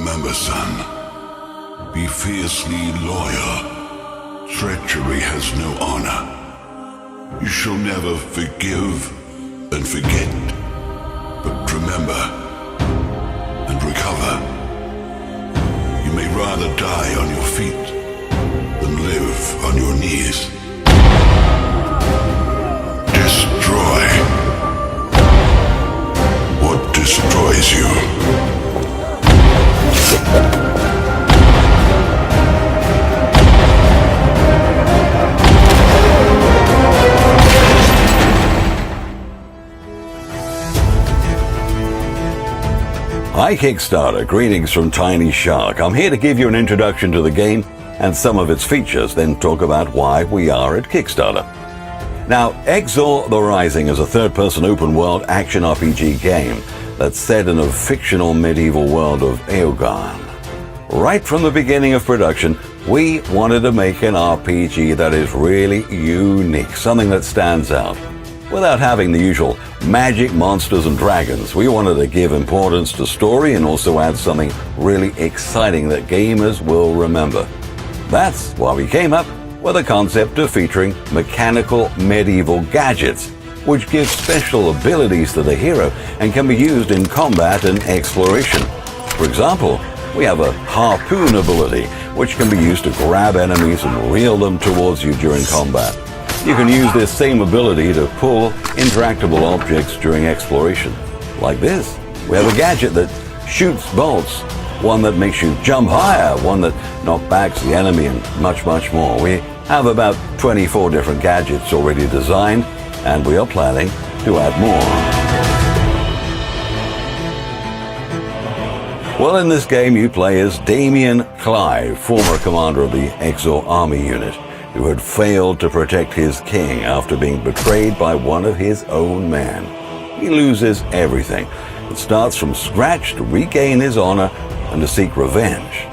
Remember, son, be fiercely loyal. Treachery has no honor. You shall never forgive and forget, but remember and recover. You may rather die on your feet than live on your knees. Destroy what destroys you. Hi Kickstarter, greetings from Tiny Shark. I'm here to give you an introduction to the game and some of its features, then talk about why we are at Kickstarter. Now, Exzore the Rising is a third-person open-world action RPG game that's set in a fictional medieval world of Eogan. Right from the beginning of production, we wanted to make an RPG that is really unique, something that stands out. Without having the usual magic, monsters, and dragons, we wanted to give importance to story and also add something really exciting that gamers will remember. That's why we came up with a concept of featuring mechanical medieval gadgets, which give special abilities to the hero and can be used in combat and exploration. For example, we have a harpoon ability, which can be used to grab enemies and reel them towards you during combat. You can use this same ability to pull interactable objects during exploration. Like this, we have a gadget that shoots bolts, one that makes you jump higher, one that knockbacks the enemy, and much, much more. We have about 24 different gadgets already designed, and we are planning to add more. Well, in this game, you play as Damien Clive, former commander of the Exzore army unit, who had failed to protect his king after being betrayed by one of his own men. He loses everything and starts from scratch to regain his honor and to seek revenge.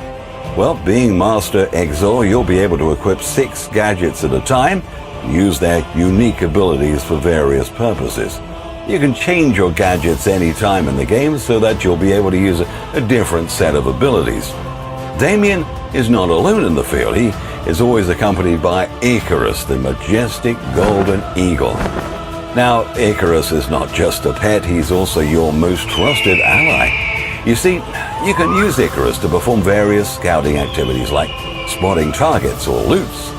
Well, being Master Exzore, you'll be able to equip 6 gadgets at a time and use their unique abilities for various purposes. You can change your gadgets any time in the game so that you'll be able to use a different set of abilities. Damien is not alone in the field. He is always accompanied by Icarus, the majestic golden eagle. Now, Icarus is not just a pet, he's also your most trusted ally. You see, you can use Icarus to perform various scouting activities like spotting targets or loots,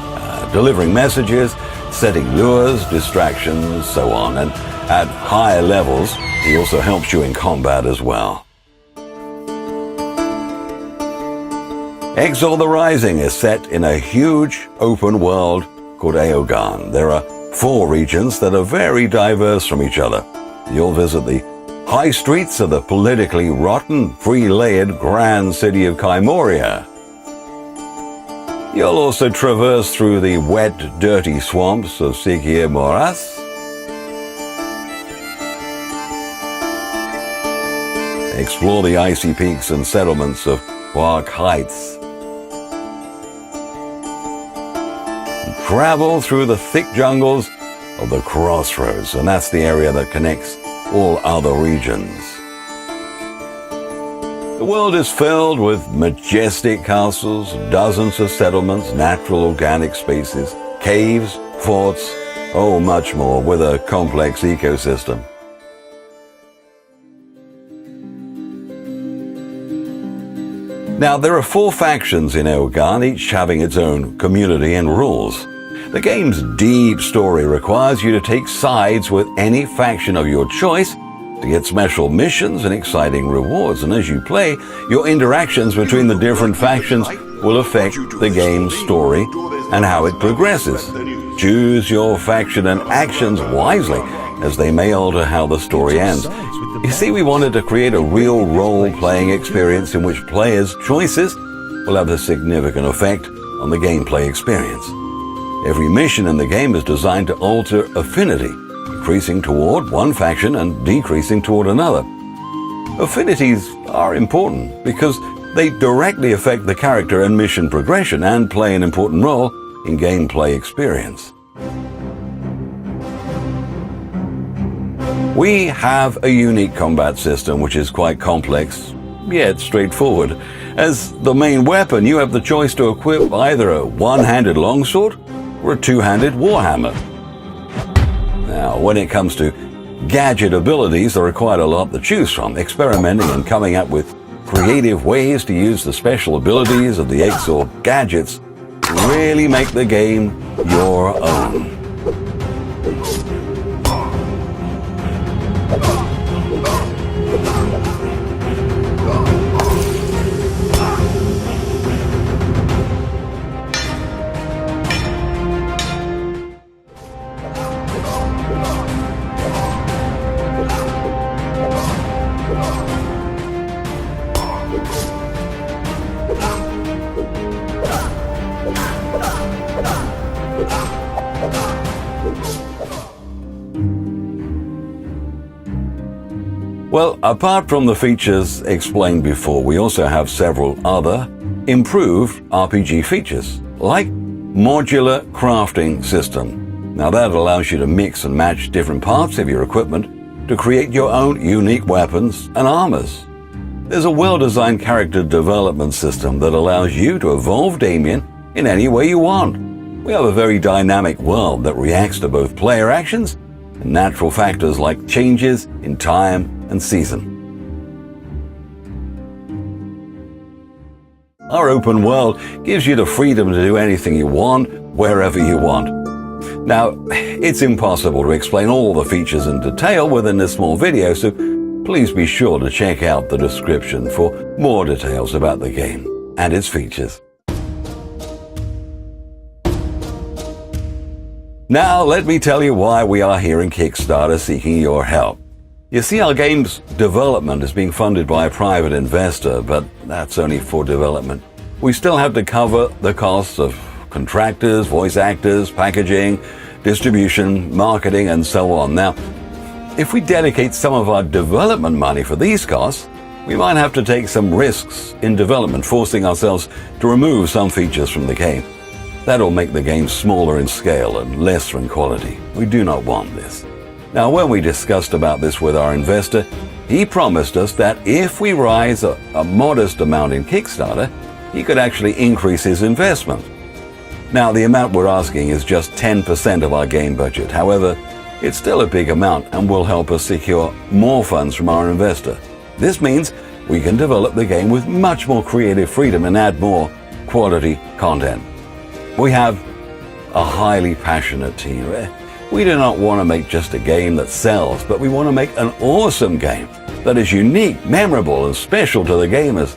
delivering messages, setting lures, distractions, so on. And at higher levels, he also helps you in combat as well. Exzore the Rising is set in a huge open world called Eogan. There are 4 regions that are very diverse from each other. You'll visit the high streets of the politically rotten, free-layered grand city of Kymoria. You'll also traverse through the wet, dirty swamps of Sigier Moras. Explore the icy peaks and settlements of Quark Heights. Travel through the thick jungles of the Crossroads, and that's the area that connects all other regions. The world is filled with majestic castles, dozens of settlements, natural organic spaces, caves, forts, oh, much more, with a complex ecosystem. Now, there are 4 factions in Eogan, each having its own community and rules. The game's deep story requires you to take sides with any faction of your choice to get special missions and exciting rewards. And as you play, your interactions between the different factions will affect the game's story and how it progresses. Choose your faction and actions wisely, as they may alter how the story ends. You see, we wanted to create a real role-playing experience in which players' choices will have a significant effect on the gameplay experience. Every mission in the game is designed to alter affinity, increasing toward one faction and decreasing toward another. Affinities are important because they directly affect the character and mission progression and play an important role in gameplay experience. We have a unique combat system which is quite complex, yet straightforward. As the main weapon, you have the choice to equip either a one-handed longsword or a two-handed warhammer. Now, when it comes to gadget abilities, there are quite a lot to choose from. Experimenting and coming up with creative ways to use the special abilities of the Exzore gadgets really make the game your own. Well, apart from the features explained before, we also have several other improved RPG features, like modular crafting system. Now that allows you to mix and match different parts of your equipment to create your own unique weapons and armors. There's a well-designed character development system that allows you to evolve Damien in any way you want. We have a very dynamic world that reacts to both player actions and natural factors like changes in time and season. Our open world gives you the freedom to do anything you want, wherever you want. Now, it's impossible to explain all the features in detail within this small video, so please be sure to check out the description for more details about the game and its features. Now, let me tell you why we are here in Kickstarter seeking your help. You see, our game's development is being funded by a private investor, but that's only for development. We still have to cover the costs of contractors, voice actors, packaging, distribution, marketing, and so on. Now, if we dedicate some of our development money for these costs, we might have to take some risks in development, forcing ourselves to remove some features from the game. That'll make the game smaller in scale and lesser in quality. We do not want this. Now, when we discussed about this with our investor, he promised us that if we raise a modest amount in Kickstarter, he could actually increase his investment. Now, the amount we're asking is just 10% of our game budget. However, it's still a big amount and will help us secure more funds from our investor. This means we can develop the game with much more creative freedom and add more quality content. We have a highly passionate team. We do not want to make just a game that sells, but we want to make an awesome game that is unique, memorable, and special to the gamers.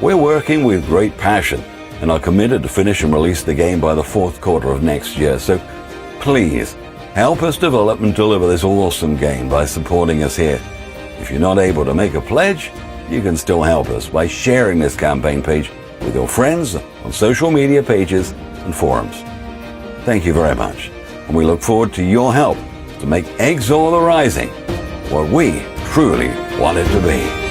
We're working with great passion and are committed to finish and release the game by the fourth quarter of next year. So please help us develop and deliver this awesome game by supporting us here. If you're not able to make a pledge, you can still help us by sharing this campaign page with your friends on social media pages and forums. Thank you very much, and we look forward to your help to make Exzore the Rising what we truly want it to be.